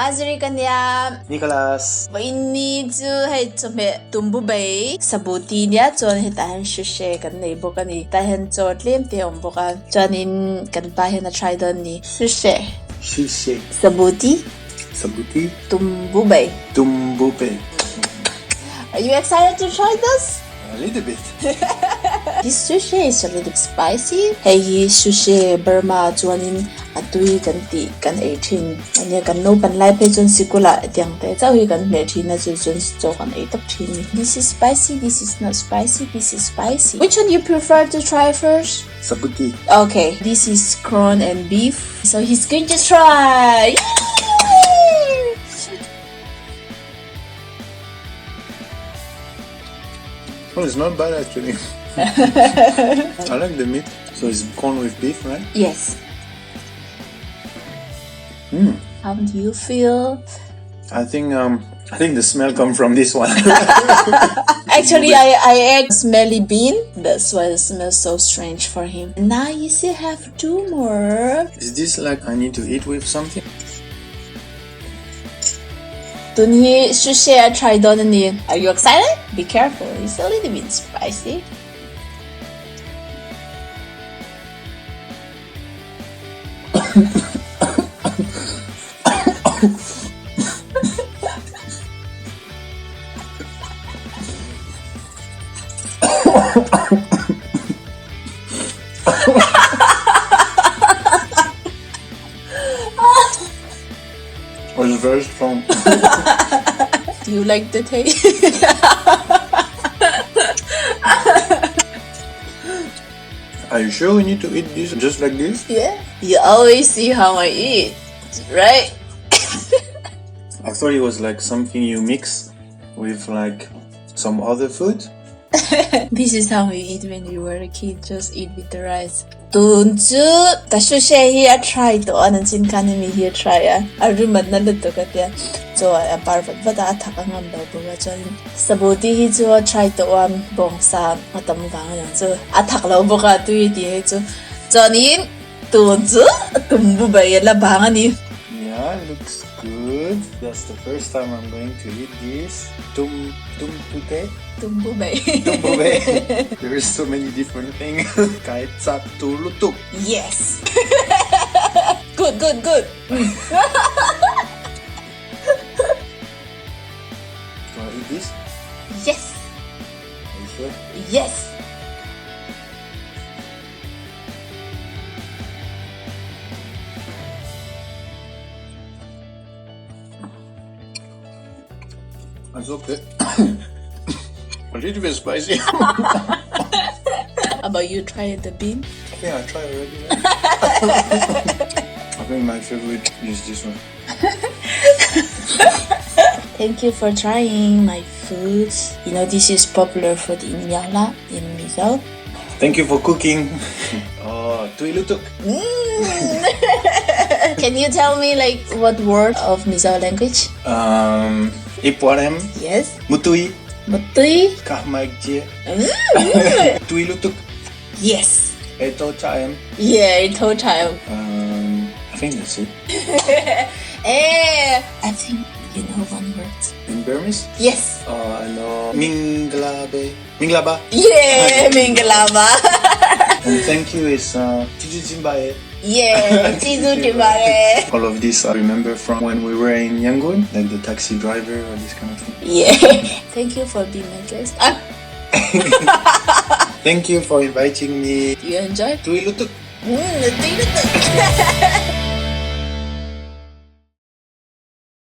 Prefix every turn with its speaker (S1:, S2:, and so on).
S1: Azuri kanya
S2: Nicholas.
S1: But need to hey to me Tumbu bay Sabuti niya John hitahan Suse kan na ibo kan itahan John lim te umbukan John in kan bahin na try doon ni Suse Sabuti Tumbu bay. Are you excited to try this?
S2: A little bit.
S1: This sushi is a little spicy. Hey, sushi Burma chuanin atui kan ti kan 18. Anya kan no kan lai pe chun sikula tiang te chau hi kan me thina chu chun cho kan 8 tak thini. This is spicy, this is not spicy, this is spicy. Which one you prefer to try first?
S2: Sabuti.
S1: Okay, this is corn and beef. So he's going to try.
S2: Oh, it's not bad actually. I like the meat. So it's corn with beef, right?
S1: Yes. How do you feel?
S2: I think the smell come from this one.
S1: Actually, I ate smelly bean. That's why it smells so strange for him. Now you still have 2 more.
S2: Is this like I need to eat with something?
S1: Tunhi sushi I tried on ni. Are you excited? Be careful. It's a little bit spicy.
S2: It's very strong.
S1: Do you like the taste?
S2: Are you sure we need to eat this just like this?
S1: Yeah. You always see how I eat, right?
S2: I thought it was like something you mix with like some other food.
S1: This is how we eat when we were a kid. Just eat with the rice. Tunju, the sushi here try to on and sinkanimi here try I remember the katya. So a parvat but I attack on the bogajan. Sabuti he to try to one bongsa matamgang so attack loboka to it so Johnny tunju tumbu bay labangani.
S2: Yeah, it looks good. That's the first time I'm going to eat this. Tumbu
S1: bay.
S2: There is so many different things. Kahit sa tulutuk.
S1: Yes. Good.
S2: Do I eat this?
S1: Yes.
S2: Are you sure?
S1: Yes.
S2: It's okay. A little bit spicy.
S1: How about you try the bean?
S2: I think I tried already. I think my favorite is this one.
S1: Thank you for trying my food. You know, this is popular food in Yala, in Mizo.
S2: Thank you for cooking. Oh, tuilutuk.
S1: Can you tell me like what word of Mizo language?
S2: Ipwarem.
S1: Yes.
S2: Mutui.
S1: Mutui.
S2: Kahmaigje. Tuilutuk.
S1: Yes.
S2: Eto chaem.
S1: Yeah, I told child.
S2: I think that's it.
S1: I think you know one word.
S2: In Burmese?
S1: Yes.
S2: I know Minglaba.
S1: Yeah, Mingalaba.
S2: And thank you is Tijijimbae.
S1: Yeah, Jizu Jibare.
S2: All of this I remember from when we were in Yangon, like the taxi driver or this kind of thing.
S1: Yeah. Thank you for being my guest.
S2: Thank you for inviting me.
S1: Do you enjoy?
S2: Tuilutuk.
S1: Tuilutuk.